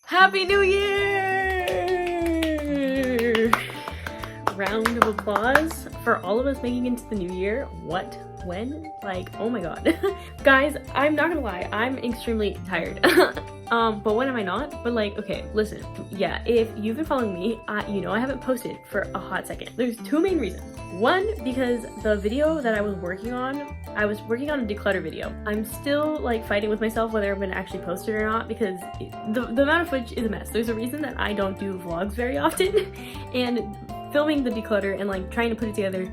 Happy New Year! Round of applause for all of us making it into the new year. What? When? Like, oh my god. Guys, I'm not gonna lie, I'm extremely tired. But when am I not? But like, okay, listen. Yeah, if you've been following me, you know I haven't posted for a hot second. There's two main reasons. One, because the video that I was working on a declutter video. I'm still like fighting with myself whether I'm gonna actually post it or not because the amount of footage is a mess. There's a reason that I don't do vlogs very often, and filming the declutter and like trying to put it together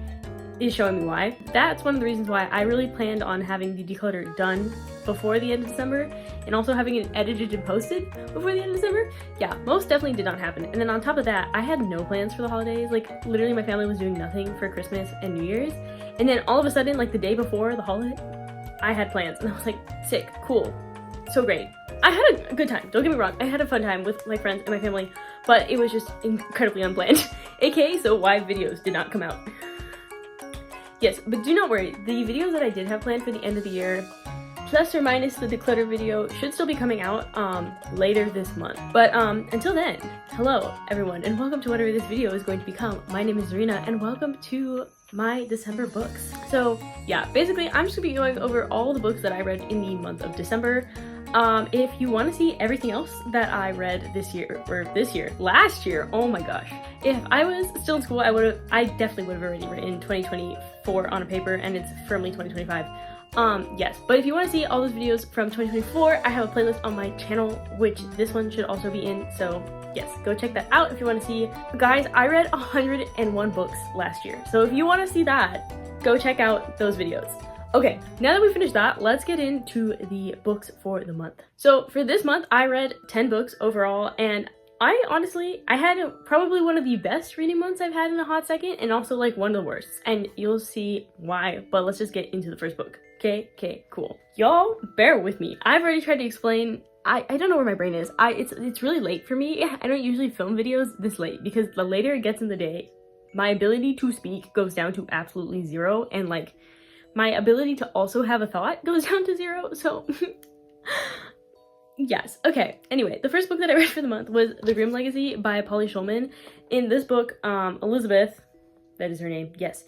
is showing me why. That's one of the reasons why I really planned on having the declutter done before the end of December and also having it edited and posted before the end of December. Yeah, most definitely did not happen. And then on top of that, I had no plans for the holidays. Like literally my family was doing nothing for Christmas and New Year's. And then all of a sudden, like the day before the holiday, I had plans and I was like, sick, cool, so great. I had a good time, don't get me wrong. I had a fun time with my friends and my family, but it was just incredibly unplanned. AKA, so why videos did not come out. Yes, but do not worry, the videos that I did have planned for the end of the year, plus or minus the declutter video, should still be coming out later this month. But until then, hello everyone, and welcome to whatever this video is going to become. My name is Zarina, and welcome to my December books. So yeah, basically I'm just gonna be going over all the books that I read in the month of December. If you want to see everything else that I read last year, oh my gosh. If I was still in school, I definitely would have already written 2024 on a paper, and it's firmly 2025. Yes, but if you want to see all those videos from 2024, I have a playlist on my channel, which this one should also be in, so yes, go check that out if you want to see. Guys, I read 101 books last year, so if you want to see that, go check out those videos. Okay, now that we finished that, let's get into the books for the month. So for this month, I read 10 books overall, and I had probably one of the best reading months I've had in a hot second, and also like one of the worst, and you'll see why, but let's just get into the first book. Okay, cool. Y'all, bear with me. I've already tried to explain. I don't know where my brain is. It's really late for me. I don't usually film videos this late because the later it gets in the day, my ability to speak goes down to absolutely zero, and like my ability to also have a thought goes down to zero, so yes. Okay, anyway, the first book that I read for the month was The Grimm Legacy by Shulman. In this book, Elizabeth, that is her name, yes,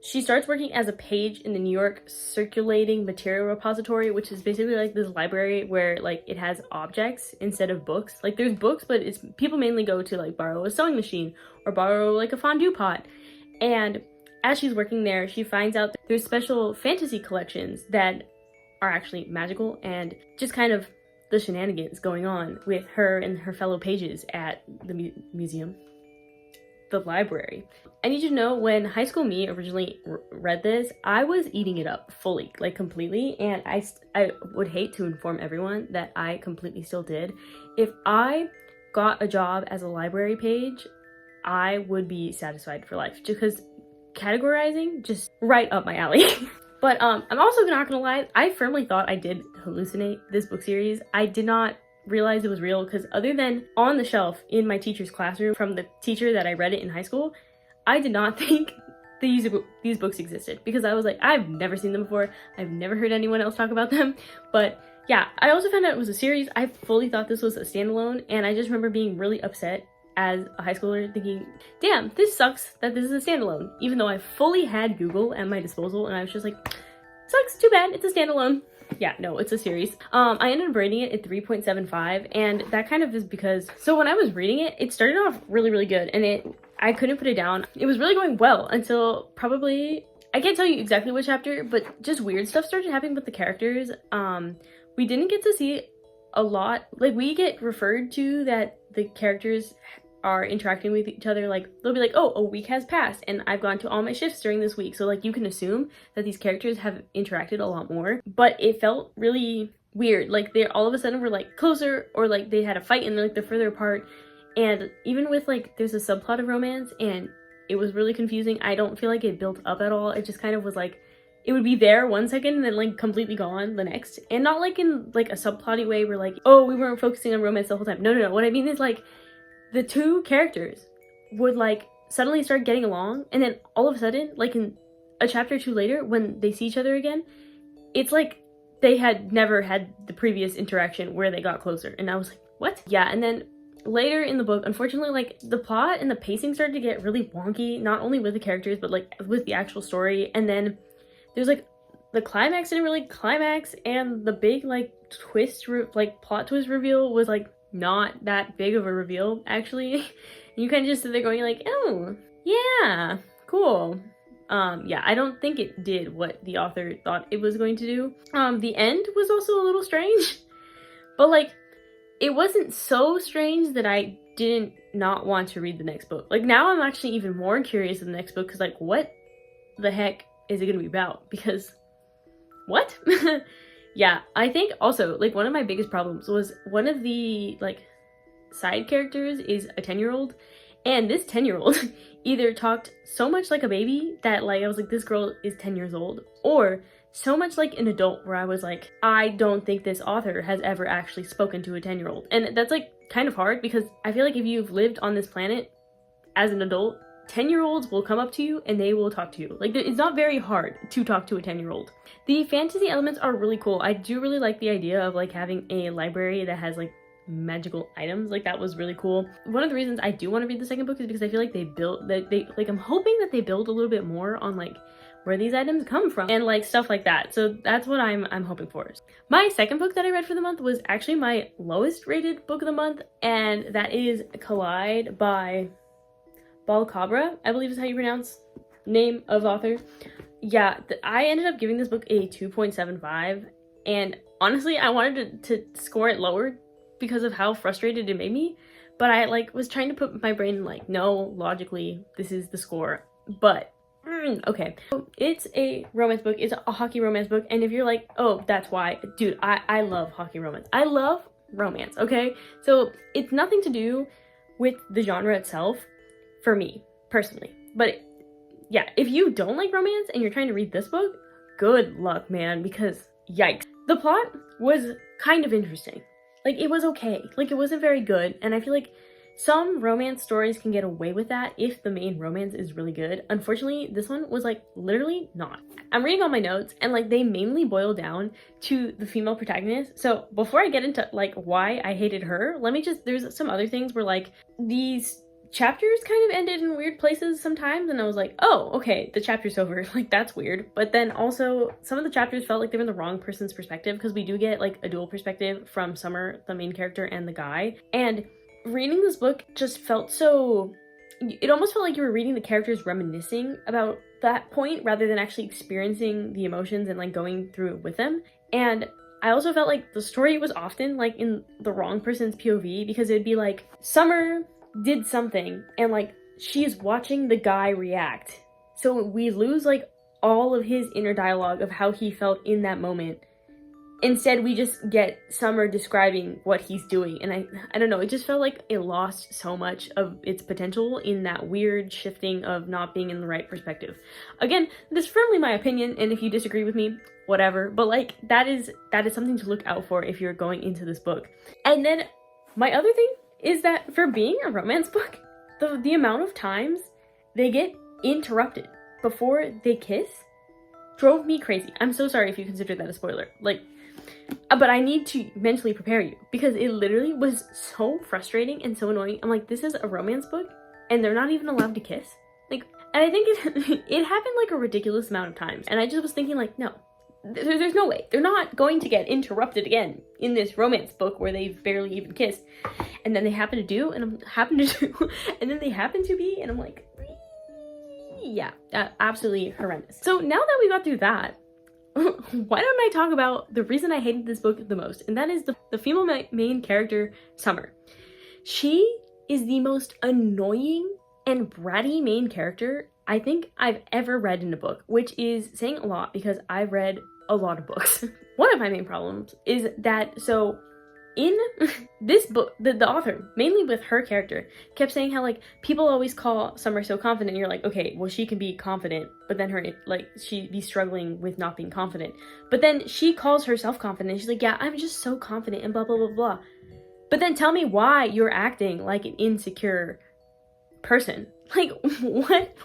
she starts working as a page in the New York Circulating Material Repository, which is basically like this library where like it has objects instead of books. Like there's books, but it's people mainly go to like borrow a sewing machine or borrow like a fondue pot. And as she's working there, she finds out that there's special fantasy collections that are actually magical, and just kind of the shenanigans going on with her and her fellow pages at the museum, the library. I need you to know, when high school me originally read this, I was eating it up fully, like completely, and I would hate to inform everyone that I completely still did. If I got a job as a library page, I would be satisfied for life, just because categorizing, just right up my alley. But I'm also not gonna lie, I firmly thought I did hallucinate this book series. I did not realize it was real, because other than on the shelf in my teacher's classroom from the teacher that I read it in high school, I did not think these books existed, because I was like, I've never seen them before, I've never heard anyone else talk about them. But yeah, I also found out it was a series. I fully thought this was a standalone, and I just remember being really upset as a high schooler, thinking, damn, this sucks that this is a standalone, even though I fully had Google at my disposal, and I was just like, sucks, too bad, it's a standalone. Yeah, no, it's a series. I ended up rating it at 3.75, and that kind of is because, so when I was reading it, it started off really, really good, and I couldn't put it down. It was really going well until probably, I can't tell you exactly which chapter, but just weird stuff started happening with the characters. We didn't get to see a lot, like we get referred to that the characters are interacting with each other, like they'll be like, oh, a week has passed and I've gone to all my shifts during this week, so like you can assume that these characters have interacted a lot more, but it felt really weird, like they all of a sudden were like closer, or like they had a fight and they're further apart. And even with like there's a subplot of romance, and it was really confusing. I don't feel like it built up at all. It just kind of was like it would be there one second and then like completely gone the next, and not like in like a subplotty way where like, oh, we weren't focusing on romance the whole time. No, what I mean is like the two characters would like suddenly start getting along, and then all of a sudden, like in a chapter or two later, when they see each other again, it's like they had never had the previous interaction where they got closer. And I was like, what? Yeah, and then later in the book, unfortunately, like, the plot and the pacing started to get really wonky, not only with the characters, but like with the actual story. And then there's like the climax didn't really climax, and the big like plot twist reveal was like not that big of a reveal, actually. You kind of just sit there going like, oh yeah, cool. Yeah, I don't think it did what the author thought it was going to do. The end was also a little strange, but like, it wasn't so strange that I didn't not want to read the next book. Like, now I'm actually even more curious of the next book, because like, what the heck is it gonna be about? Because what? Yeah, I think also, like, one of my biggest problems was one of the like side characters is a 10-year-old, and this 10-year-old either talked so much like a baby that like I was like, this girl is 10 years old, or so much like an adult where I was like, I don't think this author has ever actually spoken to a 10-year-old. And that's like kind of hard, because I feel like if you've lived on this planet as an adult, 10-year-olds will come up to you and they will talk to you. Like, it's not very hard to talk to a 10-year-old. The fantasy elements are really cool. I do really like the idea of like having a library that has like magical items. Like, that was really cool. One of the reasons I do want to read the second book is because I feel like I'm hoping that they build a little bit more on like where these items come from and like stuff like that. So that's what I'm hoping for. My second book that I read for the month was actually my lowest rated book of the month, and that is Collide by Bal Khabra, I believe is how you pronounce name of author. Yeah, I ended up giving this book a 2.75, and honestly I wanted to score it lower because of how frustrated it made me, but I like was trying to put my brain like, no, logically this is the score. But okay, so it's a romance book. It's a hockey romance book, and if you're like, oh, that's why, dude, I love hockey romance. I love romance, okay? So it's nothing to do with the genre itself for me personally, but yeah, if you don't like romance and you're trying to read this book, good luck, man, because yikes. The plot was kind of interesting. Like, it was okay. Like, it wasn't very good, and I feel like some romance stories can get away with that if the main romance is really good. Unfortunately, this one was like literally not. I'm reading all my notes, and like they mainly boil down to the female protagonist. So before I get into like why I hated her, there's some other things where like these chapters kind of ended in weird places sometimes, and I was like, oh, okay, the chapter's over. Like, that's weird. But then also some of the chapters felt like they were in the wrong person's perspective, because we do get like a dual perspective from Summer, the main character, and the guy. And reading this book just felt so, it almost felt like you were reading the characters reminiscing about that point rather than actually experiencing the emotions and like going through it with them. And I also felt like the story was often like in the wrong person's POV, because it'd be like Summer did something and like she's watching the guy react, so we lose like all of his inner dialogue of how he felt in that moment. Instead, we just get Summer describing what he's doing, and I don't know, it just felt like it lost so much of its potential in that weird shifting of not being in the right perspective. Again, this is firmly my opinion, and if you disagree with me, whatever, but like that is something to look out for if you're going into this book. And then my other thing is that for being a romance book, the amount of times they get interrupted before they kiss drove me crazy. I'm so sorry if you consider that a spoiler. Like, but I need to mentally prepare you, because it literally was so frustrating and so annoying. I'm like, this is a romance book and they're not even allowed to kiss? Like, and I think it happened like a ridiculous amount of times, and I just was thinking like, no, there's no way. They're not going to get interrupted again in this romance book where they've barely even kissed. And then they happen to do, and and then they happen to be, and I'm like, yeah, absolutely horrendous. So now that we got through that, why don't I talk about the reason I hated this book the most, and that is the female main character, Summer. She is the most annoying and bratty main character I think I've ever read in a book, which is saying a lot because I've read a lot of books. One of my main problems is that, so in this book, the author, mainly with her character, kept saying how like people always call Summer so confident, and you're like, okay, well, she can be confident, but then she'd be struggling with not being confident. But then she calls herself confident. She's like, yeah, I'm just so confident and blah, blah, blah, blah. But then tell me why you're acting like an insecure person. Like,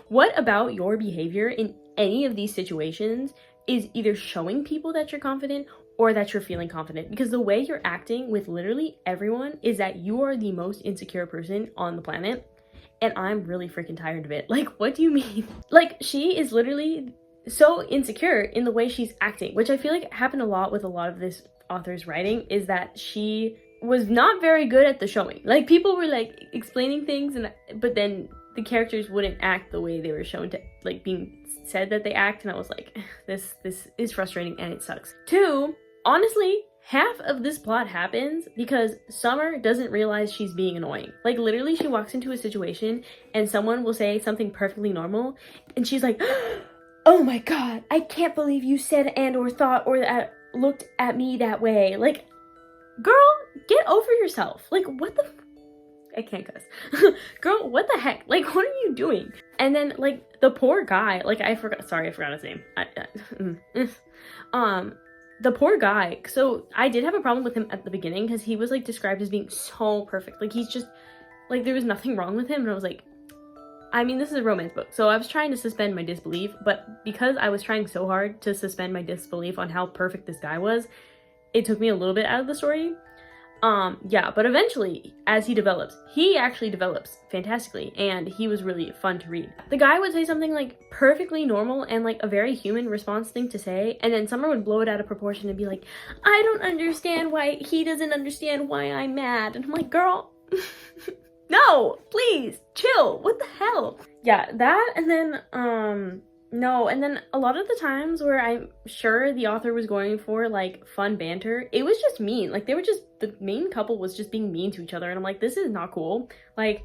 what about your behavior in any of these situations is either showing people that you're confident or that you're feeling confident, because the way you're acting with literally everyone is that you are the most insecure person on the planet, and I'm really freaking tired of it. Like, what do you mean? Like, she is literally so insecure in the way she's acting, which I feel like happened a lot with a lot of this author's writing, is that she was not very good at the showing. Like, people were like explaining things, but then the characters wouldn't act the way they were shown to, like, being said that they act, and I was like, this is frustrating and it sucks. 2, honestly, half of this plot happens because Summer doesn't realize she's being annoying. Like, literally, she walks into a situation and someone will say something perfectly normal, and she's like, oh my god, I can't believe you said and or thought or looked at me that way. Like, girl, get over yourself. Like, what the I can't cuss. Girl, what the heck? Like, what are you doing? And then, like, the poor guy, like, I forgot his name. The poor guy, so I did have a problem with him at the beginning because he was, like, described as being so perfect. Like, he's just, like, there was nothing wrong with him, and I was like, I mean, this is a romance book, so I was trying to suspend my disbelief, but because I was trying so hard to suspend my disbelief on how perfect this guy was, it took me a little bit out of the story. Yeah, but eventually, as he actually develops fantastically, and he was really fun to read. The guy would say something, like, perfectly normal and, like, a very human response thing to say, and then Summer would blow it out of proportion and be like, I don't understand why he doesn't understand why I'm mad. And I'm like, girl, no, please, chill, what the hell? Yeah, that, and then, no, and then a lot of the times where I'm sure the author was going for, like, fun banter, it was just mean. Like, the main couple was just being mean to each other, and I'm like, this is not cool. Like,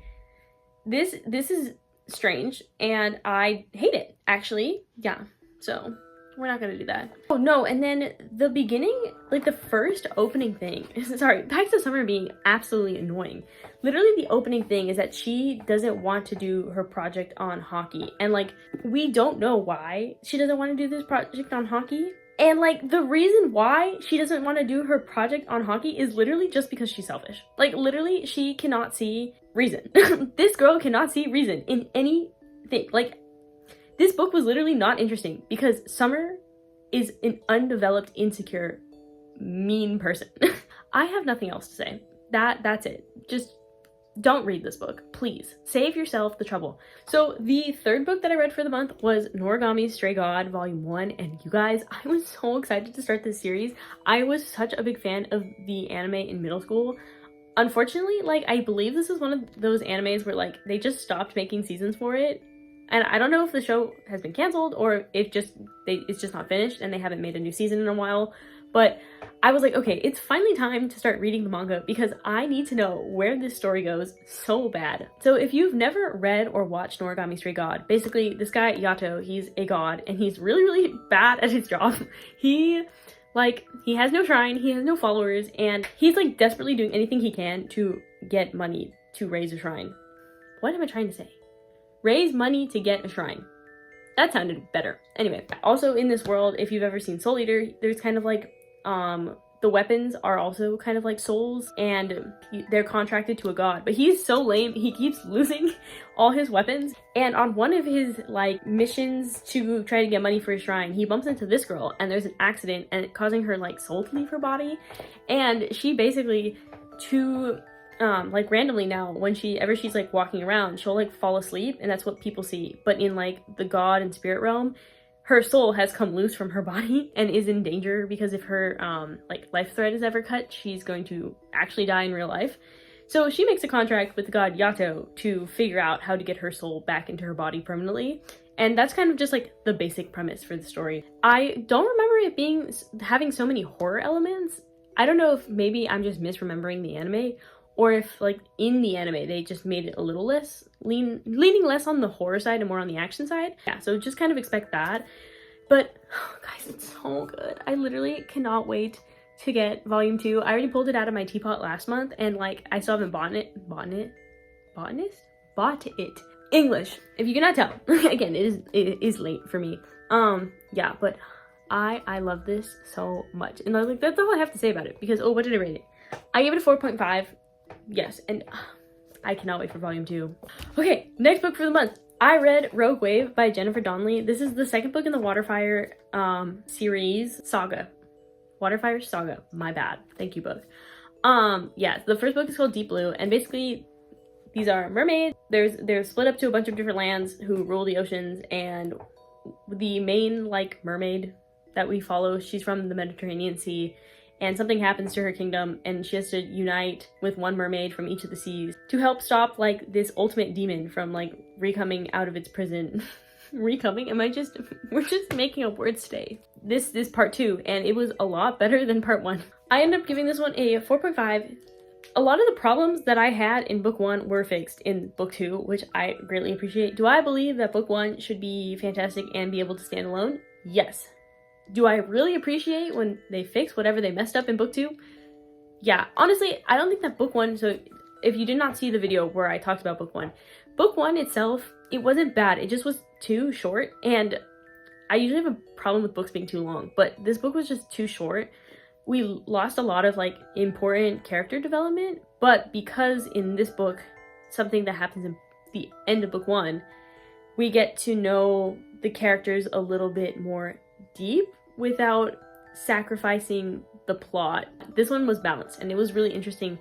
this is strange, and I hate it, actually. Yeah, so we're not gonna do that. Oh, no, and then the beginning, like, the first opening thing, sorry, back to Summer being absolutely annoying. Literally, the opening thing is that she doesn't want to do her project on hockey, and, like, we don't know why she doesn't want to do this project on hockey. And, like, the reason why she doesn't want to do her project on hockey is literally just because she's selfish. Like, literally, she cannot see reason. This girl cannot see reason in anything. Like, this book was literally not interesting because Summer is an undeveloped, insecure, mean person. I have nothing else to say. That's it. Just don't read this book, please. Save yourself the trouble. So the third book that I read for the month was Noragami Stray God Volume 1, and you guys, I was so excited to start this series. I was such a big fan of the anime in middle school. Unfortunately, like, I believe this is one of those animes where, like, they just stopped making seasons for it. And I don't know if the show has been canceled or if it's just not finished and they haven't made a new season in a while. But I was like, okay, it's finally time to start reading the manga because I need to know where this story goes so bad. So if you've never read or watched Noragami Stray God, basically this guy Yato, he's a god and he's really, really bad at his job. He has no shrine, he has no followers, and he's, like, desperately doing anything he can to get money to raise a shrine. What am I trying to say? Raise money to get a shrine. That sounded better. Anyway, also in this world, if you've ever seen Soul Eater, there's kind of like, the weapons are also kind of like souls, and they're contracted to a god. But he's so lame, he keeps losing all his weapons. And on one of his, like, missions to try to get money for his shrine, he bumps into this girl, and there's an accident, and it causing her, like, soul to leave her body. And she basically, like, randomly now, whenever she's, like, walking around, she'll, like, fall asleep, and that's what people see. But in, like, the god and spirit realm, her soul has come loose from her body and is in danger because if her, like, life thread is ever cut, she's going to actually die in real life. So she makes a contract with the god Yato to figure out how to get her soul back into her body permanently. And that's kind of just, like, the basic premise for the story. I don't remember it having so many horror elements. I don't know if maybe I'm just misremembering the anime, or if, like, in the anime they just made it a little less leaning less on the horror side and more on the action side. Yeah, so just kind of expect that. But oh, guys, it's so good. I literally cannot wait to get volume 2. I already pulled it out of my teapot last month, and, like, I still haven't bought it. English, if you cannot tell. Again, it is late for me. Yeah, but I love this so much, and, like, that's all I have to say about it because, oh, what did I rate it? I gave it a 4.5. Yes, and I cannot wait for volume 2. Okay, next book for the month. I read Rogue Wave by Jennifer Donnelly. This is the second book in the WaterFire series, Saga. WaterFires Saga. My bad. Thank you both. Yeah, the first book is called Deep Blue, and basically these are mermaids. They're split up to a bunch of different lands who rule the oceans, and the main like mermaid that we follow, she's from the Mediterranean Sea, and something happens to her kingdom, and she has to unite with one mermaid from each of the seas to help stop like this ultimate demon from like recoming out of its prison. Recoming? We're just making up words today. This part 2, and it was a lot better than part 1. I ended up giving this one a 4.5. A lot of the problems that I had in book 1 were fixed in book 2, which I greatly appreciate. Do I believe that book 1 should be fantastic and be able to stand alone? Yes. Do I really appreciate when they fix whatever they messed up in book 2? Yeah, honestly, I don't think that book 1, so if you did not see the video where I talked about book 1 itself, it wasn't bad. It just was too short, and I usually have a problem with books being too long, but this book was just too short. We lost a lot of like important character development, but because in this book, something that happens in the end of book 1, we get to know the characters a little bit more deep without sacrificing the plot. This one was balanced, and it was really interesting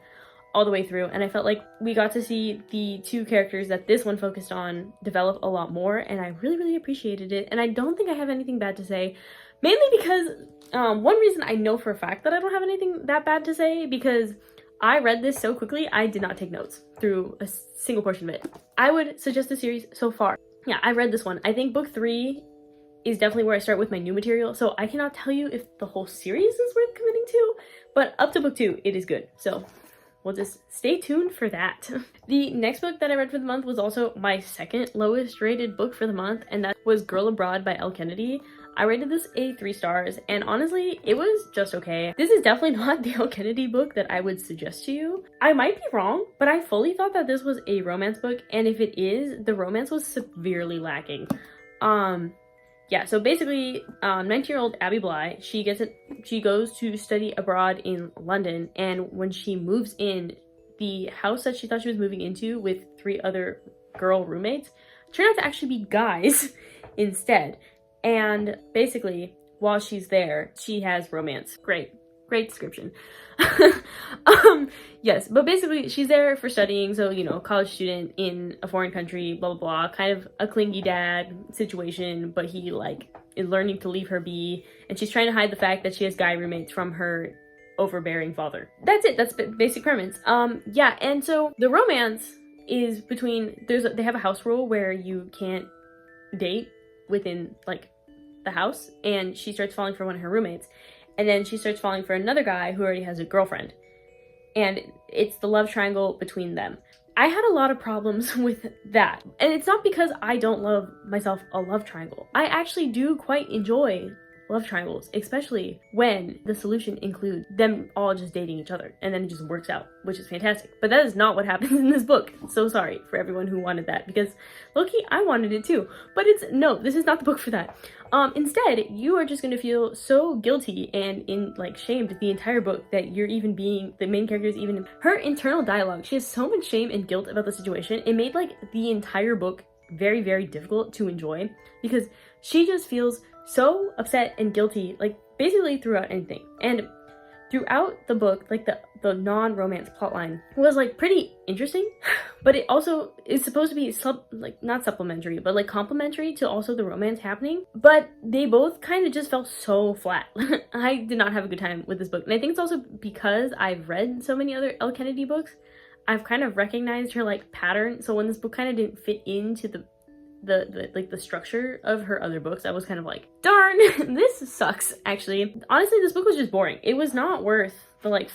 all the way through, and I felt like we got to see the two characters that this one focused on develop a lot more, and I really appreciated it. And I don't think I have anything bad to say, mainly because one reason I know for a fact that I don't have anything that bad to say, because I read this so quickly, I did not take notes through a single portion of it. I would suggest the series so far. Yeah, I read this one. I think book 3 is definitely where I start with my new material, so I cannot tell you if the whole series is worth committing to, but up to book 2, it is good. So we'll just stay tuned for that. The next book that I read for the month was also my second lowest rated book for the month, and that was Girl Abroad by Elle Kennedy. I rated this a 3 stars, and honestly, it was just okay. This is definitely not the Elle Kennedy book that I would suggest to you. I might be wrong, but I fully thought that this was a romance book, and if it is, the romance was severely lacking. Yeah, so basically, 19-year-old Abby Bly, she goes to study abroad in London, and when she moves in, the house that she thought she was moving into with 3 other girl roommates turned out to actually be guys instead. And basically, while she's there, she has romance. Great description. Yes, but basically she's there for studying, so, you know, college student in a foreign country, blah blah blah, kind of a clingy dad situation, but he like is learning to leave her be, and she's trying to hide the fact that she has guy roommates from her overbearing father. That's it. That's basic premise. Yeah, and so the romance is between, they have a house rule where you can't date within like the house, and she starts falling for one of her roommates, and then she starts falling for another guy who already has a girlfriend, and it's the love triangle between them. I had a lot of problems with that, and it's not because I don't love myself a love triangle. I actually do quite enjoy love triangles, especially when the solution includes them all just dating each other, and then it just works out, which is fantastic. But that is not what happens in this book. So sorry for everyone who wanted that, because low-key, I wanted it too. But no, this is not the book for that. Instead, you are just gonna feel so guilty and shamed the entire book that you're even being, the main character is even, her internal dialogue, she has so much shame and guilt about the situation. It made the entire book very difficult to enjoy, because she just feels so upset and guilty, basically throughout anything. And throughout the book, the non-romance plotline was pretty interesting, but it also is supposed to be not supplementary, but complementary to also the romance happening. But they both kind of just felt so flat. I did not have a good time with this book, and I think it's also because I've read so many other Elle Kennedy books. I've kind of recognized her pattern. So when this book kind of didn't fit into the structure of her other books, I was kind of darn, this sucks. Actually, honestly, this book was just boring. It was not worth the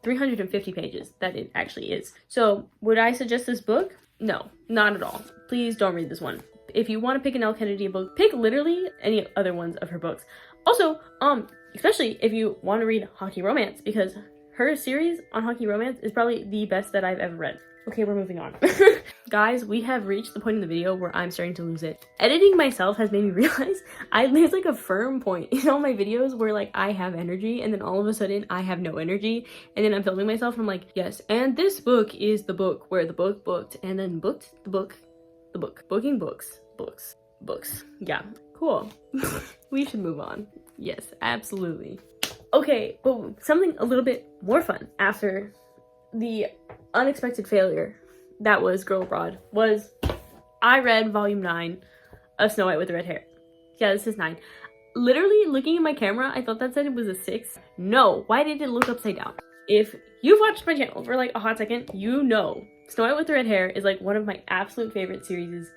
350 pages that it actually is. So would I suggest this book? No, not at all. Please don't read this one. If you want to pick an Elle Kennedy book, pick literally any other ones of her books. Also, especially if you want to read hockey romance, because her series on hockey romance is probably the best that I've ever read. Okay, we're moving on. Guys, we have reached the point in the video where I'm starting to lose it. Editing myself has made me realize there's a firm point in all my videos where I have energy, and then all of a sudden I have no energy, and then I'm filming myself and I'm yes, and this book is the book where the book booked, and then booked the book, booking books. Yeah, cool. We should move on. Yes, absolutely. Okay, but something a little bit more fun after the unexpected failure that was Girl Abroad was I read volume 9 of Snow White with the Red Hair. Yeah, this is 9. Literally looking at my camera, I thought that said it was a 6. No, why did it look upside down? If you've watched my channel for like a hot second, you know Snow White with the Red Hair is like one of my absolute favorite series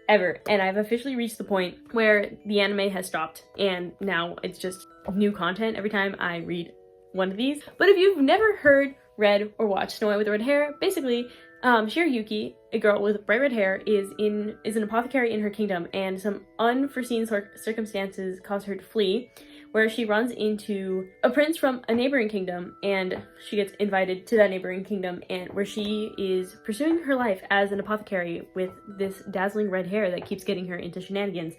ever, and I've officially reached the point where the anime has stopped and now it's just new content every time I read one of these. But if you've never heard, read, or watched Snow White with the Red Hair, basically Shirayuki, a girl with bright red hair, is an apothecary in her kingdom, and some unforeseen circumstances cause her to flee, where she runs into a prince from a neighboring kingdom, and she gets invited to that neighboring kingdom, and where she is pursuing her life as an apothecary with this dazzling red hair that keeps getting her into shenanigans.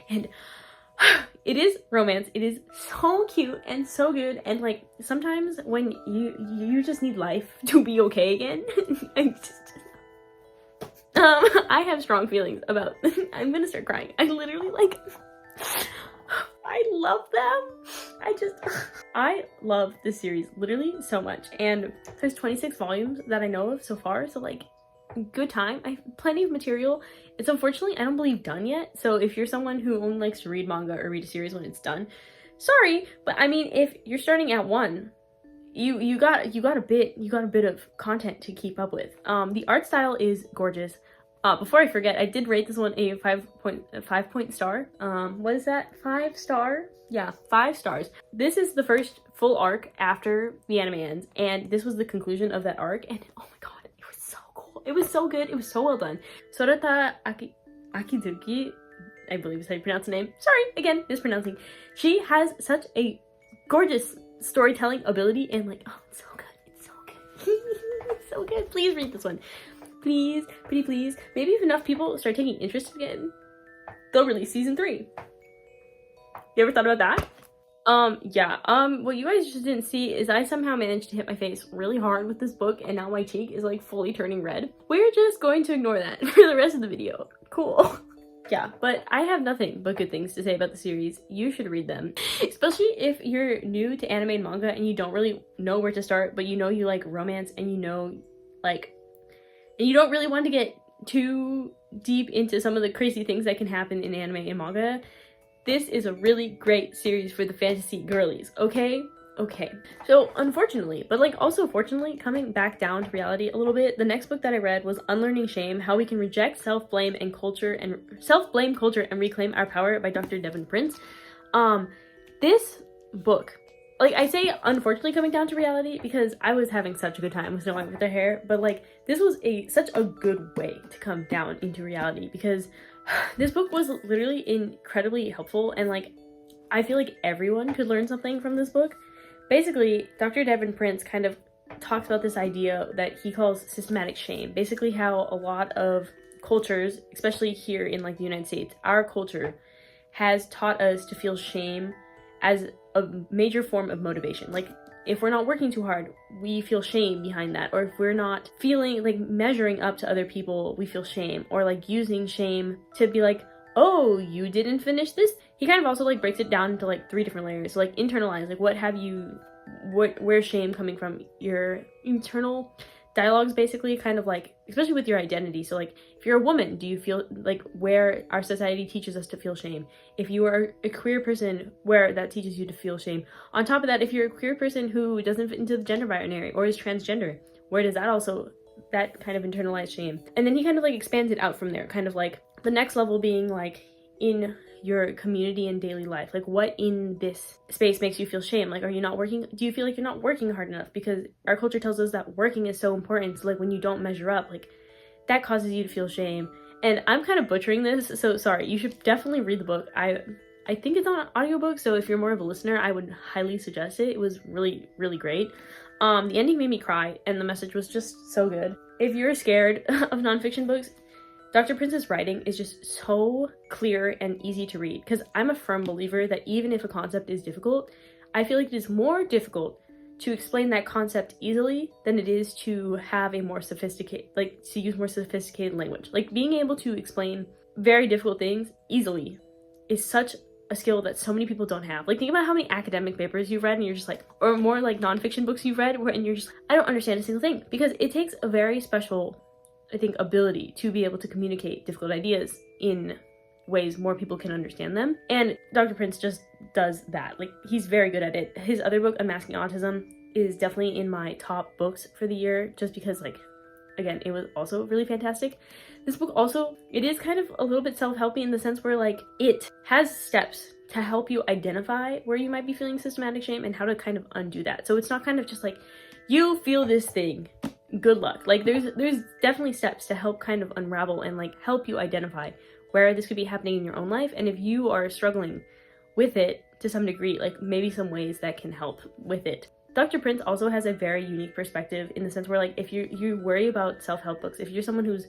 And it is romance. It is so cute and so good, and like sometimes when you just need life to be okay again. I have strong feelings about I'm gonna start crying. I literally like I love them. I love this series literally so much, and there's 26 volumes that I know of so far, so like good time. I have plenty of material. It's unfortunately I don't believe done yet, so if you're someone who only likes to read manga or read a series when it's done, sorry, but I mean, if you're starting at 1, you got a bit of content to keep up with. The art style is gorgeous. Before I forget, I did rate this one a 5 star. What is that? 5 star? Yeah, 5 stars. This is the first full arc after the anime ends, and this was the conclusion of that arc, and oh my god, it was so cool. It was so good. It was so well done. Sorata Akiduki, I believe is how you pronounce the name. Sorry, again, mispronouncing. She has such a gorgeous storytelling ability, and like, oh, it's so good. It's so good. It's so good. Please read this one. Please, pretty please. Maybe if enough people start taking interest again, they'll release season 3. You ever thought about that? What you guys just didn't see is I somehow managed to hit my face really hard with this book, and now my cheek is like fully turning red. We're just going to ignore that for the rest of the video. Cool. Yeah, but I have nothing but good things to say about the series. You should read them. Especially if you're new to anime and manga and you don't really know where to start, but you know you like romance and you know, like, and you don't really want to get too deep into some of the crazy things that can happen in anime and manga. This is a really great series for the fantasy girlies, okay? Okay. So, unfortunately, but like also fortunately, coming back down to reality a little bit, the next book that I read was Unlearning Shame: How We Can Reject Self-Blame Culture and Reclaim Our Power by Dr. Devon Prince. This book, like, I say unfortunately coming down to reality because I was having such a good time with Snow White with her hair, but like this was such a good way to come down into reality because this book was literally incredibly helpful, and like I feel like everyone could learn something from this book. Basically, Dr. Devon Prince kind of talks about this idea that he calls systematic shame. Basically how a lot of cultures, especially here in like the United States, our culture has taught us to feel shame as a major form of motivation. Like if we're not working too hard, we feel shame behind that. Or if we're not feeling like measuring up to other people, we feel shame. Or like using shame to be like, oh, you didn't finish this. He kind of also like breaks it down into like 3 different layers. So like internalize, like where's shame coming from? Your internal dialogues, basically, kind of like, especially with your identity. So like if you're a woman, do you feel like where our society teaches us to feel shame? If you are a queer person, where that teaches you to feel shame? On top of that, if you're a queer person who doesn't fit into the gender binary or is transgender, where does that also, that kind of internalized shame? And then he kind of like expands it out from there, kind of like the next level being like in your community and daily life, like what in this space makes you feel shame? Like, are you not working? Do you feel like you're not working hard enough? Because our culture tells us that working is so important. So like when you don't measure up, like that causes you to feel shame. And I'm kind of butchering this, so sorry. You should definitely read the book. I think it's on an audiobook, so if you're more of a listener, I would highly suggest it. It was really, really great. The ending made me cry, and the message was just so good. If you're scared of nonfiction books, Dr. Prince's writing is just so clear and easy to read, because I'm a firm believer that even if a concept is difficult, I feel like it is more difficult to explain that concept easily than it is to have a more sophisticated, like to use more sophisticated language. Like being able to explain very difficult things easily is such a skill that so many people don't have. Like, think about how many academic papers you've read and you're just like, or more like nonfiction books you've read and you're just, I don't understand a single thing, because it takes a very special, I think, ability to be able to communicate difficult ideas in ways more people can understand them. And Dr. Prince just does that. Like, he's very good at it. His other book, Unmasking Autism, is definitely in my top books for the year, just because, like, again, it was also really fantastic. This book also, it is kind of a little bit self-helpy in the sense where, like, it has steps to help you identify where you might be feeling systematic shame and how to kind of undo that. So it's not kind of just like, you feel this thing, good luck. Like, there's definitely steps to help kind of unravel and, like, help you identify where this could be happening in your own life. And if you are struggling with it to some degree, like, maybe some ways that can help with it. Dr. Prince also has a very unique perspective in the sense where, like, if you worry about self-help books, if you're someone who's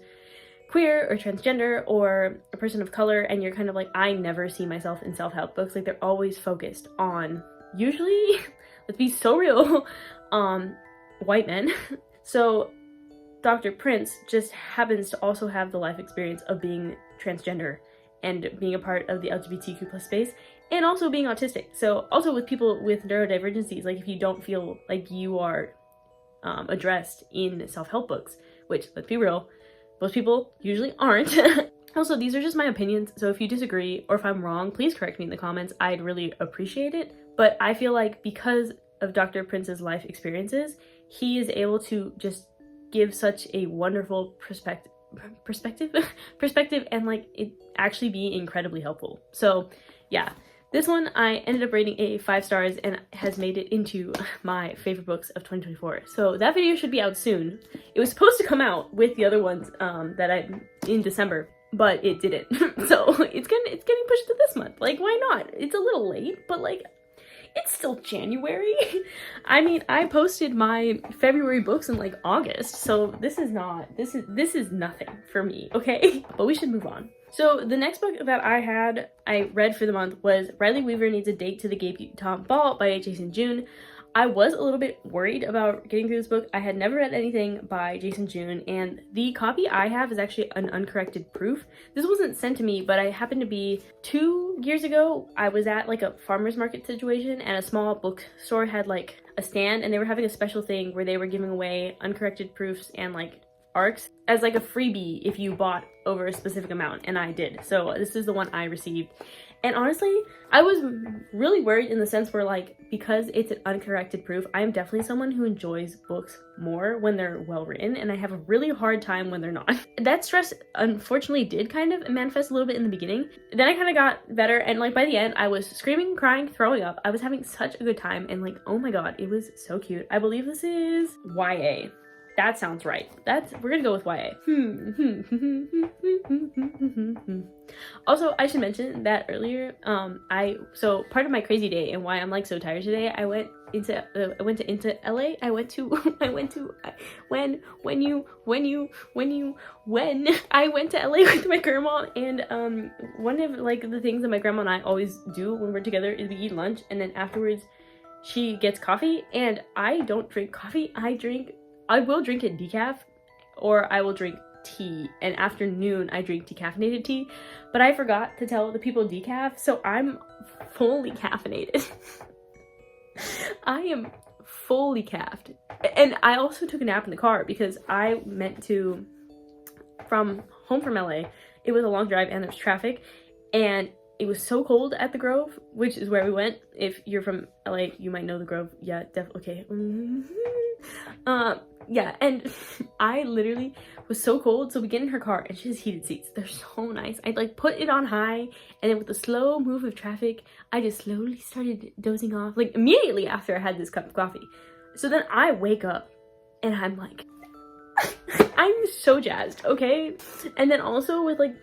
queer or transgender or a person of color and you're kind of like, I never see myself in self-help books, like, they're always focused on, usually, let's be so real, white men. So Dr. Prince just happens to also have the life experience of being transgender and being a part of the LGBTQ plus space, and also being autistic. So also with people with neurodivergencies, like, if you don't feel like you are addressed in self-help books, which, let's be real, most people usually aren't. Also, these are just my opinions, so if you disagree or if I'm wrong, please correct me in the comments. I'd really appreciate it. But I feel like because of Dr. Prince's life experiences, he is able to just give such a wonderful perspective and, like, it actually be incredibly helpful. So yeah, this one I ended up rating a 5 stars and has made it into my favorite books of 2024. So that video should be out soon. It was supposed to come out with the other ones that I in December, but it didn't. So it's getting pushed to this month. Like, why not? It's a little late, but, like, it's still January. I mean, I posted my February books in, like, August, so this is nothing for me, okay? But we should move on. So the next book that I read for the month was Riley Weaver Needs a Date to the Gay Debutante Ball by Jason June. I was a little bit worried about getting through this book. I had never read anything by Jason June, and the copy I have is actually an uncorrected proof. This wasn't sent to me, but I happened to be 2 years ago, I was at, like, a farmer's market situation, and a small bookstore had, like, a stand, and they were having a special thing where they were giving away uncorrected proofs and, like, arcs as, like, a freebie if you bought over a specific amount, and I did. So this is the one I received. And honestly, I was really worried in the sense where, like, because it's an uncorrected proof, I am definitely someone who enjoys books more when they're well written, and I have a really hard time when they're not. That stress unfortunately did kind of manifest a little bit in the beginning. Then I kind of got better, and, like, by the end, I was screaming, crying, throwing up. I was having such a good time, and, like, oh my god, it was so cute. I believe this is YA. That sounds right. We're gonna go with YA. Also, I should mention that earlier, so part of my crazy day and why I'm, like, so tired today, I went into LA. When I went to LA with my grandma, and one of, like, the things that my grandma and I always do when we're together is we eat lunch, and then afterwards she gets coffee, and I don't drink coffee. I will drink it decaf, or I will drink tea, and after noon I drink decaffeinated tea, but I forgot to tell the people decaf, so I'm fully caffeinated. I am fully caffed. And I also took a nap in the car because I meant to, from LA, it was a long drive and there was traffic, and it was so cold at the Grove, which is where we went. If you're from LA, you might know the Grove. Yeah, definitely. Okay. Yeah, and I literally was so cold, so we get in her car, and she has heated seats. They're so nice. I, like, put it on high, and then with the slow move of traffic, I just slowly started dozing off, like, immediately after I had this cup of coffee. So then I wake up, and I'm like, I'm so jazzed, okay? And then also with, like,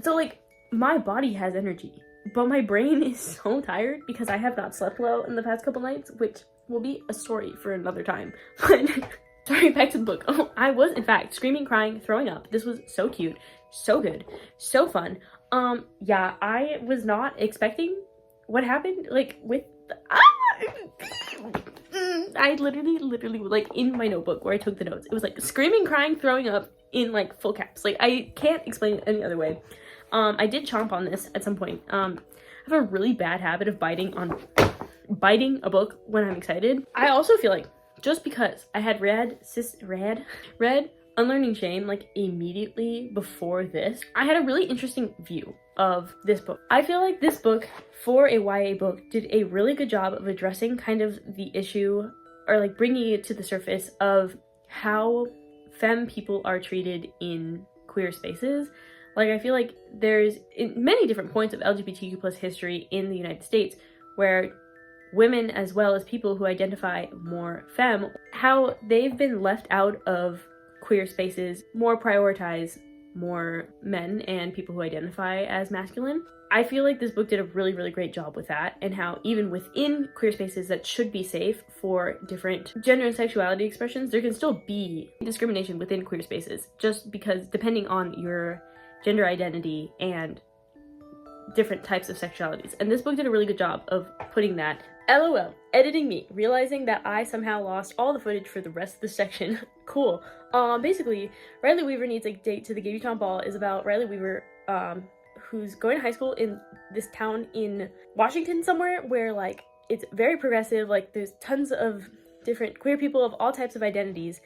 so, like, my body has energy, but my brain is so tired because I have not slept well in the past couple nights, which will be a story for another time. But sorry, back to the book. Oh, I was, in fact, screaming, crying, throwing up. This was so cute, so good, so fun. Yeah, I was not expecting what happened, like, with I literally, like, in my notebook where I took the notes, it was, like, screaming, crying, throwing up in, like, full caps. Like, I can't explain it any other way. I did chomp on this at some point. have a really bad habit of biting a book when I'm excited. I also feel like just because I had read Unlearning Shame like immediately before this, I had a really interesting view of this book. I feel like this book, for a YA book, did a really good job of addressing kind of the issue, or like bringing it to the surface of how femme people are treated in queer spaces. Like, I feel like there's many different points of LGBTQ plus history in the United States where women, as well as people who identify more femme, how they've been left out of queer spaces, more prioritize more men and people who identify as masculine. I feel like this book did a really, really great job with that, and how even within queer spaces that should be safe for different gender and sexuality expressions, there can still be discrimination within queer spaces, just because depending on your gender identity and different types of sexualities. And this book did a really good job of putting that. LOL, editing me, realizing that I somehow lost all the footage for the rest of the section. Cool. Basically, Riley Weaver Needs a Date to the Debutante Ball is about Riley Weaver, who's going to high school in this town in Washington somewhere where, like, it's very progressive, like, there's tons of different queer people of all types of identities,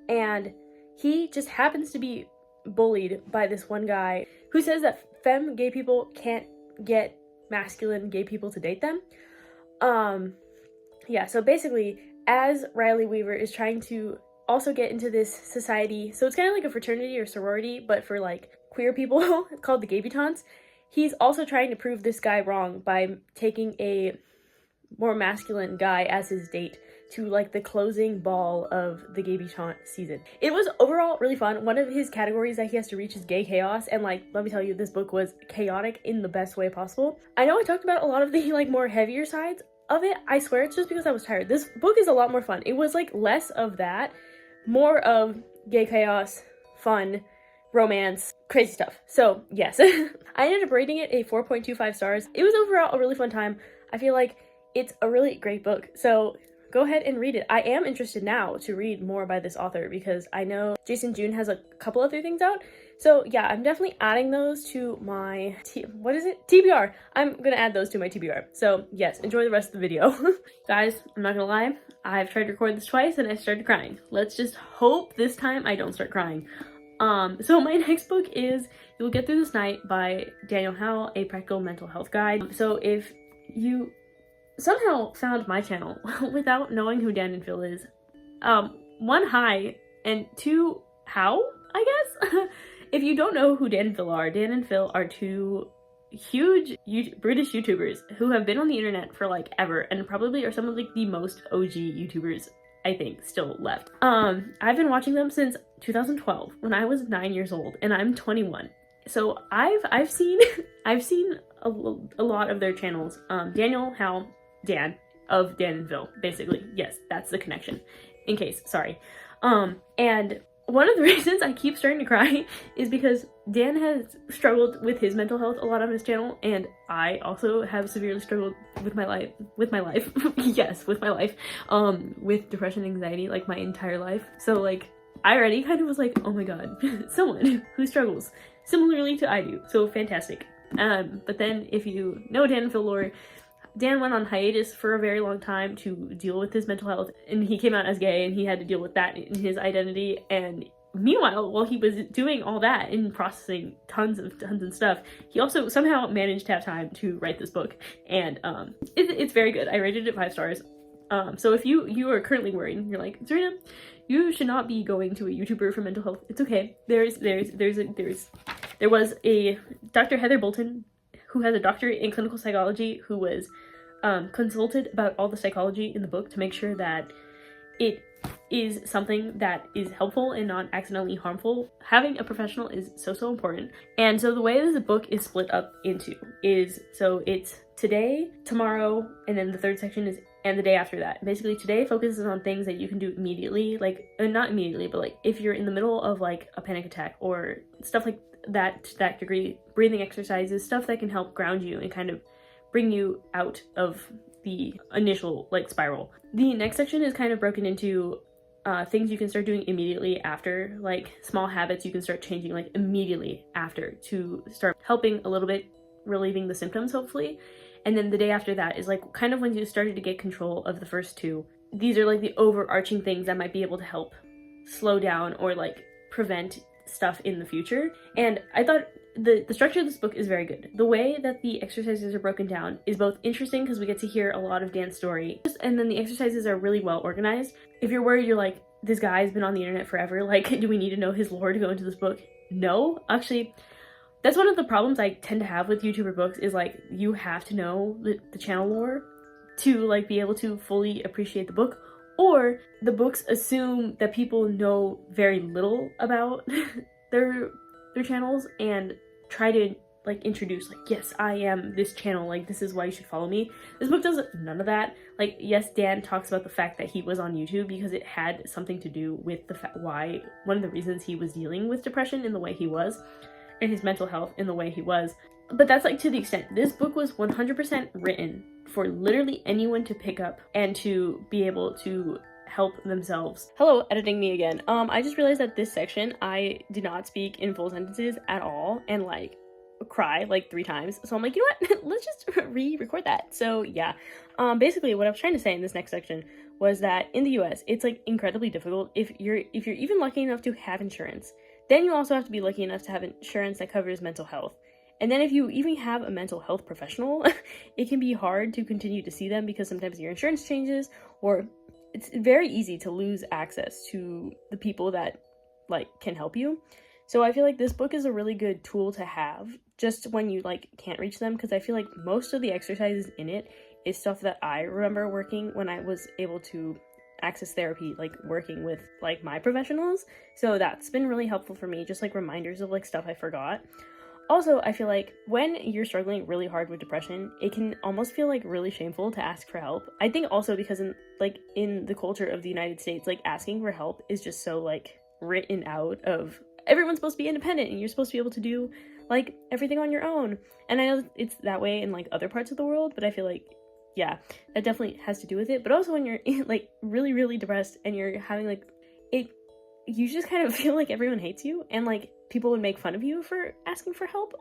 and he just happens to be bullied by this one guy who says that femme gay people can't get masculine gay people to date them. Yeah, so basically, as Riley Weaver is trying to also get into this society, so it's kind of like a fraternity or sorority, but for, like, queer people, called the Debutantes, he's also trying to prove this guy wrong by taking a more masculine guy as his date to, like, the closing ball of the Debutante season. It was overall really fun. One of his categories that he has to reach is gay chaos, and, like, let me tell you, this book was chaotic in the best way possible. I know I talked about a lot of the, like, more heavier sides of it. I swear it's just because I was tired. This book is a lot more fun. It was, like, less of that, more of gay chaos, fun, romance, crazy stuff. So, yes. I ended up rating it a 4.25 stars. It was overall a really fun time. I feel like it's a really great book, so go ahead and read it. I am interested now to read more by this author because I know Jason June has a couple other things out. So yeah, I'm definitely adding those to my TBR. I'm gonna add those to my TBR. So yes, enjoy the rest of the video. Guys, I'm not gonna lie, I've tried to record this twice and I started crying. Let's just hope this time I don't start crying. So my next book is You'll Get Through This Night by Daniel Howell, A Practical Mental Health Guide. So if you somehow found my channel without knowing who Dan and Phil is, one, hi, and two, how, I guess? If you don't know who Dan and Phil are two huge British YouTubers who have been on the internet for, like, ever, and probably are some of, like, the most OG YouTubers, I think, still left. I've been watching them since 2012, when I was 9 years old, and I'm 21. So I've seen a lot of their channels. Daniel Howell, Dan of Dan and Phil, basically. Yes, that's the connection. In case, sorry. And one of the reasons I keep starting to cry is because Dan has struggled with his mental health a lot on his channel, and I also have severely struggled with my life, yes, with my life, with depression and anxiety, like, my entire life. So, like, I already kind of was like, oh my god, someone who struggles similarly to I do. So fantastic. But then if you know Dan and Phil lore, Dan went on hiatus for a very long time to deal with his mental health, and he came out as gay, and he had to deal with that in his identity. And meanwhile, while he was doing all that and processing tons of stuff, he also somehow managed to have time to write this book, and it's very good. I rated it 5 stars. So if you are currently worried, you're like, Serena, you should not be going to a YouTuber for mental health. It's okay. There was a Dr. Heather Bolton, who has a doctorate in clinical psychology, who was consulted about all the psychology in the book to make sure that it is something that is helpful and not accidentally harmful. Having a professional is so important. And so the way this book is split up into is, so it's today, tomorrow, and then the third section is and the day after that. Basically, today focuses on things that you can do immediately, like, not immediately, but, like, if you're in the middle of, like, a panic attack or stuff like that, to that degree, breathing exercises, stuff that can help ground you and kind of bring you out of the initial, like, spiral. The next section is kind of broken into things you can start doing immediately after, like small habits you can start changing, like, immediately after, to start helping a little bit, relieving the symptoms, hopefully. And then the day after that is like kind of when you started to get control of the first two. These are like the overarching things that might be able to help slow down or like prevent stuff in the future. And I thought the structure of this book is very good. The way that the exercises are broken down is both interesting because we get to hear a lot of Dan's story, and then the exercises are really well organized. If you're worried, you're like, this guy's been on the internet forever, like, do we need to know his lore to go into this book? No, actually, that's one of the problems I tend to have with YouTuber books, is like, you have to know the channel lore to like be able to fully appreciate the book, or the books assume that people know very little about their channels and try to like introduce like, yes, I am this channel, like this is why you should follow me. This book does none of that. Like, yes, Dan talks about the fact that he was on YouTube because it had something to do with the why one of the reasons he was dealing with depression in the way he was and his mental health in the way he was. But that's like to the extent. This book was 100% written for literally anyone to pick up and to be able to help themselves. Hello, editing me again. I just realized that this section I did not speak in full sentences at all and like cry like 3 times. So I'm like, you know what? Let's just re-record that. So yeah. Basically what I was trying to say in this next section was that in the US, it's like incredibly difficult if you're even lucky enough to have insurance. Then you also have to be lucky enough to have insurance that covers mental health. And then if you even have a mental health professional, it can be hard to continue to see them because sometimes your insurance changes, or it's very easy to lose access to the people that like can help you. So I feel like this book is a really good tool to have just when you like can't reach them, because I feel like most of the exercises in it is stuff that I remember working when I was able to access therapy, like working with like my professionals. So that's been really helpful for me, just like reminders of like stuff I forgot. Also, I feel like when you're struggling really hard with depression, it can almost feel like really shameful to ask for help. I think also because in the culture of the United States, like asking for help is just so like written out of everyone's supposed to be independent and you're supposed to be able to do like everything on your own. And I know it's that way in like other parts of the world, but I feel like, yeah, that definitely has to do with it. But also when you're like really, really depressed and you're having like it, you just kind of feel like everyone hates you and like people would make fun of you for asking for help.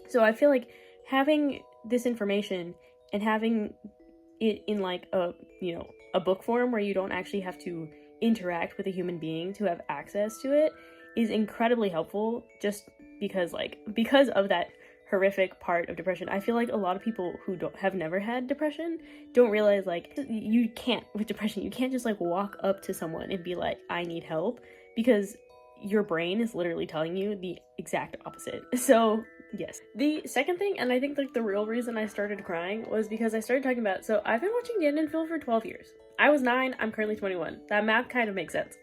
So I feel like having this information and having it in like a book form where you don't actually have to interact with a human being to have access to it is incredibly helpful, just because of that horrific part of depression. I feel like a lot of people who have never had depression don't realize like you can't with depression, you can't just like walk up to someone and be like, I need help, because your brain is literally telling you the exact opposite. So yes. The second thing, and I think like the real reason I started crying, was because I started talking about, so I've been watching Dan and Phil for 12 years. I was 9, I'm currently 21. That math kind of makes sense.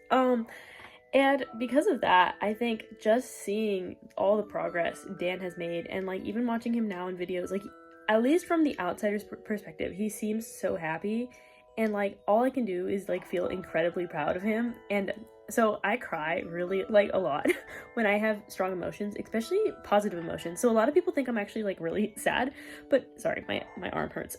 And because of that, I think just seeing all the progress Dan has made, and like even watching him now in videos, like at least from the outsider's perspective, he seems so happy, and like all I can do is like feel incredibly proud of him. And so I cry really like a lot when I have strong emotions, especially positive emotions. So a lot of people think I'm actually like really sad, but sorry, my arm hurts.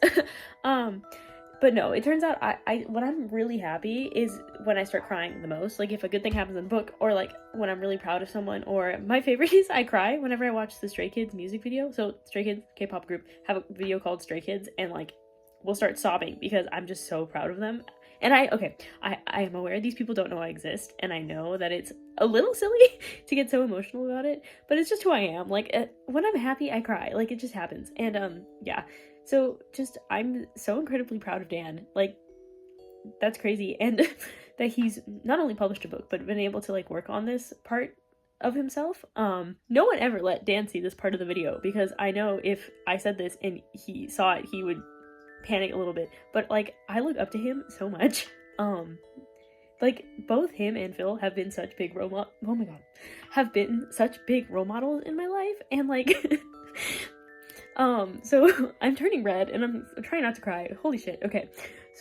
But no, it turns out when I'm really happy is when I start crying the most. Like if a good thing happens in a book, or like when I'm really proud of someone, or my favorite is I cry whenever I watch the Stray Kids music video. So Stray Kids, K-pop group, have a video called Stray Kids, and like we'll start sobbing because I'm just so proud of them. And I am aware these people don't know I exist, and I know that it's a little silly to get so emotional about it, but it's just who I am. Like when I'm happy, I cry. Like it just happens. And yeah. So just, I'm so incredibly proud of Dan. Like, that's crazy. And that he's not only published a book, but been able to like work on this part of himself. No one ever let Dan see this part of the video, because I know if I said this and he saw it, he would panic a little bit. But like, I look up to him so much. Like both him and Phil have been such big have been such big role models in my life. And like, so I'm turning red and I'm trying not to cry. Holy shit. Okay.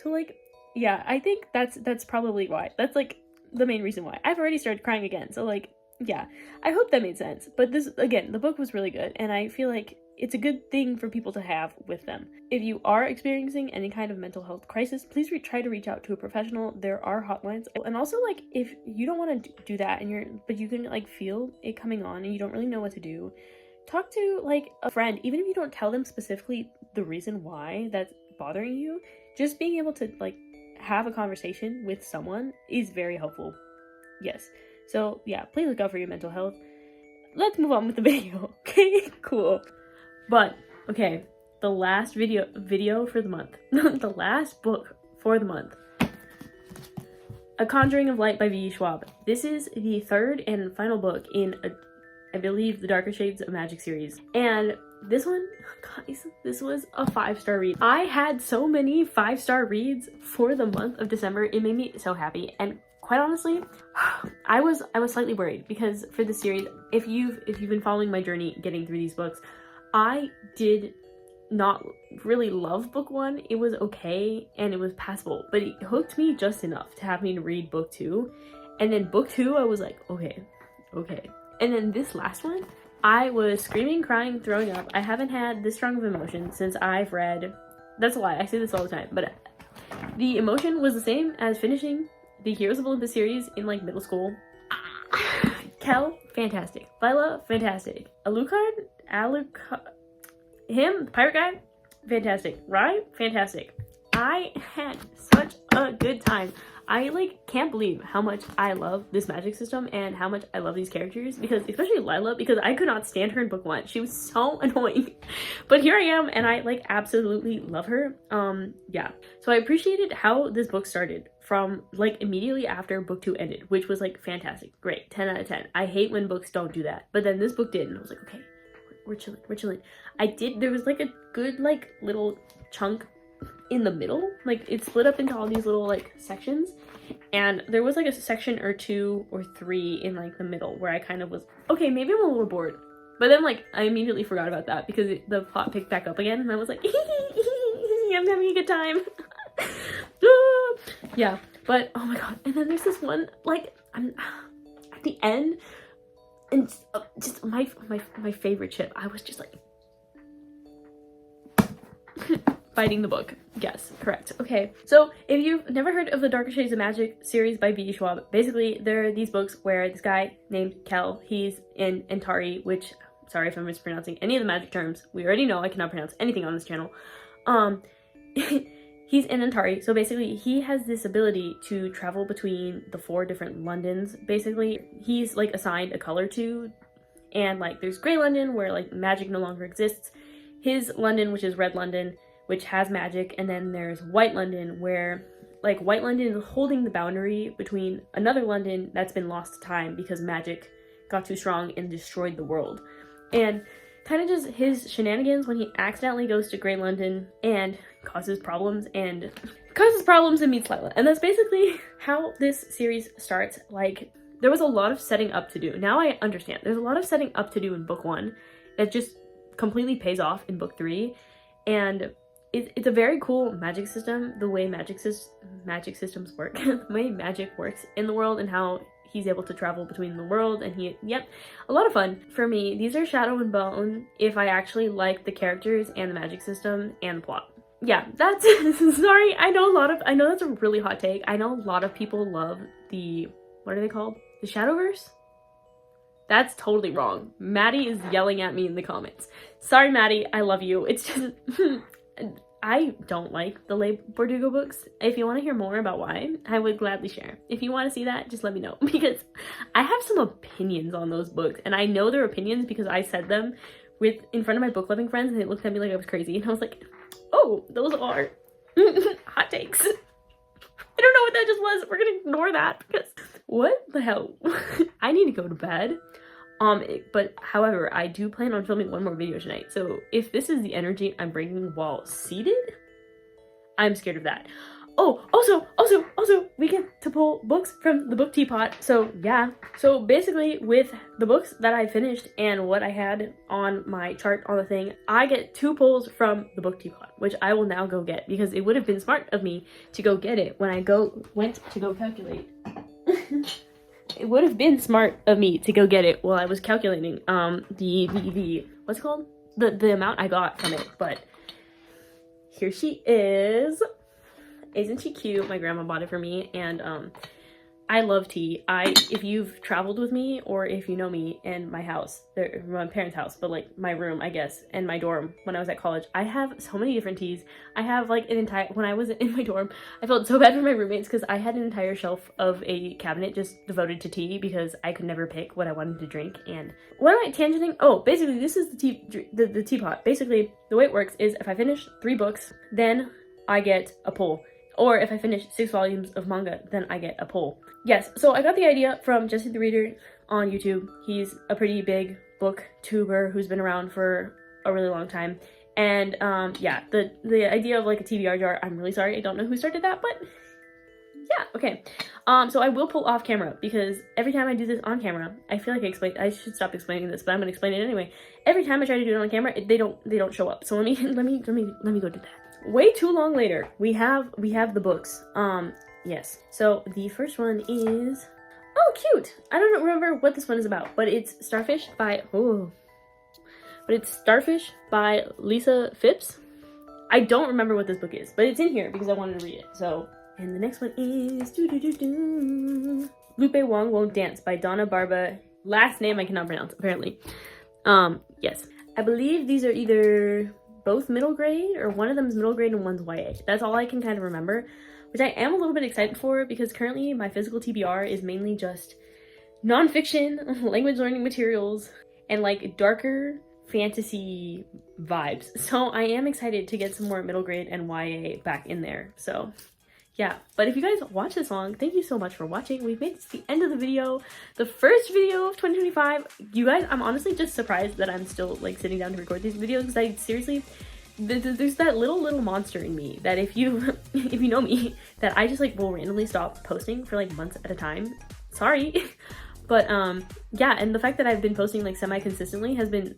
So like, yeah, I think that's probably why. That's like the main reason why. I've already started crying again. So like, yeah, I hope that made sense. But this, again, the book was really good, and I feel like it's a good thing for people to have with them. If you are experiencing any kind of mental health crisis, please try to reach out to a professional. There are hotlines. And also like, if you don't want to do that but you can like feel it coming on and you don't really know what to do, talk to like a friend. Even if you don't tell them specifically the reason why that's bothering you, just being able to like have a conversation with someone is very helpful. Yes. So yeah, please look out for your mental health. Let's move on with the video. Okay, cool. But okay, the last video for the month. The last book for the month. A Conjuring of Light by V. Schwab. This is the third and final book in, I believe, the Darker Shades of Magic series. And this one, guys, this was a 5-star read. I had so many 5-star reads for the month of December. It made me so happy. And quite honestly, I was slightly worried because for this series, if you've been following my journey getting through these books, I did not really love book 1. It was okay and it was passable, but it hooked me just enough to have me to read book 2. And then book 2, I was like, okay. And then this last one, I was screaming, crying, throwing up. I haven't had this strong of emotion since I've read, that's a lie, I say this all the time, but the emotion was the same as finishing the Heroes of Olympus series in like middle school. Kel, fantastic. Lila, fantastic. Alucard, him, the pirate guy, fantastic. Rai, fantastic. I had such a good time. I like can't believe how much I love this magic system and how much I love these characters, because especially Lila, because I could not stand her in book 1. She was so annoying. But here I am and I like absolutely love her. Yeah. So I appreciated how this book started from like immediately after book 2 ended, which was like fantastic. Great. 10 out of 10. I hate when books don't do that. But then this book did and I was like, okay, we're chilling. There was like a good like little chunk in the middle, like it split up into all these little like sections, and there was like a section or 2 or 3 in like the middle where I kind of was, okay, maybe I'm a little bored, but then like I immediately forgot about that because the plot picked back up again and I was like I'm having a good time. Yeah, but oh my god, and then there's this one like I'm at the end, and just my favorite chip, I was just like fighting the book. Yes, correct. Okay, so if you've never heard of the Darker Shades of Magic series by B. Schwab, basically there are these books where this guy named Kel, he's in Antari, which, sorry if I'm mispronouncing any of the magic terms, we already know I cannot pronounce anything on this channel. He's in Antari, so basically he has this ability to travel between the 4 different Londons. Basically, he's like assigned a color to, and like there's Grey London where like magic no longer exists, his London, which is Red London, which has magic, and then there's White London, where like White London is holding the boundary between another London that's been lost to time because magic got too strong and destroyed the world. And kind of just his shenanigans when he accidentally goes to Grey London and causes problems and meets Lila. And that's basically how this series starts. Like, there was a lot of setting up to do. Now I understand. There's a lot of setting up to do in book 1 that just completely pays off in book 3. And it's a very cool magic system, the way magic systems work, the way magic works in the world, and how he's able to travel between the world, and a lot of fun. For me, these are Shadow and Bone if I actually like the characters and the magic system and the plot. Yeah, that's sorry, I know that's a really hot take. I know a lot of people love the, what are they called? The Shadowverse? That's totally wrong. Maddie is yelling at me in the comments. Sorry, Maddie, I love you. It's just I don't like the Le Bordugo books. If you want to hear more about why, I would gladly share. If you want to see that, just let me know, because I have some opinions on those books, and I know they're opinions because I said them in front of my book loving friends, and they looked at me like I was crazy, and I was like, oh, those are hot takes. I don't know what that just was. We're gonna ignore that because what the hell? I need to go to bed. But however, I do plan on filming one more video tonight, so if this is the energy I'm bringing while seated, I'm scared of that. Oh, also, we get to pull books from the book teapot, so yeah. So basically, with the books that I finished and what I had on my chart on the thing, I get 2 pulls from the book teapot, which I will now go get, because it would have been smart of me to go get it when I went to go calculate. It would have been smart of me to go get it while I was calculating the what's it called? The amount I got from it. But here she is. Isn't she cute? My grandma bought it for me, and I love tea. If you've traveled with me or if you know me and my house, my parents' house, but like my room, I guess, and my dorm when I was at college, I have so many different teas. I have like an entire, when I was in my dorm, I felt so bad for my roommates because I had an entire shelf of a cabinet just devoted to tea because I could never pick what I wanted to drink. And what am I tangenting? Oh, basically this is the teapot. Basically the way it works is if I finish 3 books, then I get a pull. Or if I finish 6 volumes of manga, then I get a pull. Yes, so I got the idea from Jesse the Reader on YouTube. He's a pretty big booktuber who's been around for a really long time. And yeah, the idea of like a TBR jar, I'm really sorry, I don't know who started that, but yeah, okay. So I will pull off camera because every time I do this on camera, I feel like I should stop explaining this, but I'm gonna explain it anyway. Every time I try to do it on camera, they don't show up. So let me go do that. Way too long later, we have the books. Yes. So the first one is, oh, cute. I don't remember what this one is about, but it's Starfish by Lisa Phipps. I don't remember what this book is, but it's in here because I wanted to read it. So, and the next one is Lupe Wong Won't Dance by Donna Barba. Last name I cannot pronounce, apparently. Yes. I believe these are either both middle grade, or one of them is middle grade and one's YA. That's all I can kind of remember, which I am a little bit excited for because currently my physical TBR is mainly just nonfiction, language learning materials, and like darker fantasy vibes. So I am excited to get some more middle grade and YA back in there. So yeah, but if you guys watch this long, thank you so much for watching. We've made it to the end of the video, the first video of 2025. You guys, I'm honestly just surprised that I'm still like sitting down to record these videos because I seriously, there's that little monster in me that if you know me, that I just like will randomly stop posting for like months at a time. Sorry. But yeah, and the fact that I've been posting like semi-consistently has been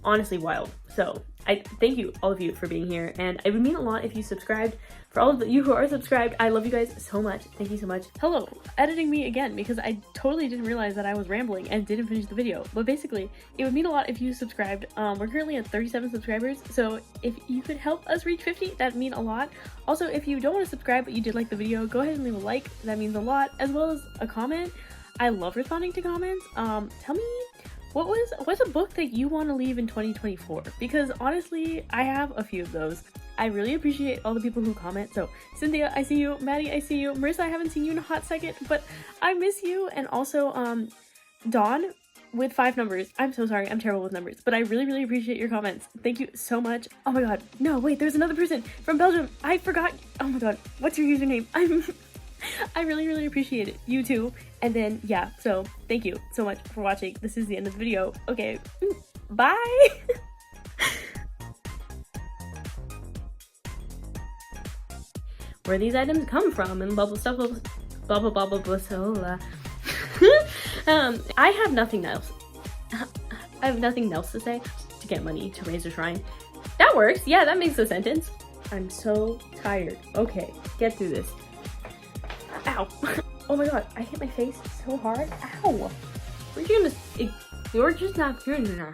honestly wild. So I thank you, all of you, for being here, and it would mean a lot if you subscribed. For all of you who are subscribed, I love you guys so much. Thank you so much. Hello, editing me again because I totally didn't realize that I was rambling and didn't finish the video. But basically, it would mean a lot if you subscribed. We're currently at 37 subscribers, so if you could help us reach 50, that'd mean a lot. Also, if you don't want to subscribe but you did like the video, go ahead and leave a like. That means a lot, as well as a comment. I love responding to comments. Tell me, what's a book that you want to leave in 2024? Because honestly, I have a few of those. I really appreciate all the people who comment. So Cynthia, I see you. Maddie, I see you. Marissa, I haven't seen you in a hot second, but I miss you. And also Dawn with 5 numbers. I'm so sorry, I'm terrible with numbers, but I really appreciate your comments. Thank you so much. Oh my god, no, wait, there's another person from Belgium. I forgot. Oh my god, what's your username? I really appreciate it. You too. And then yeah, so thank you so much for watching. This is the end of the video. Okay, bye. Where these items come from and blah blah. So I have nothing else. I have nothing else to say. To get money to raise a shrine. That works. Yeah, that makes a sentence. I'm so tired. Okay, get through this. Ow. Oh my god, I hit my face so hard. Ow. You're just not doing that.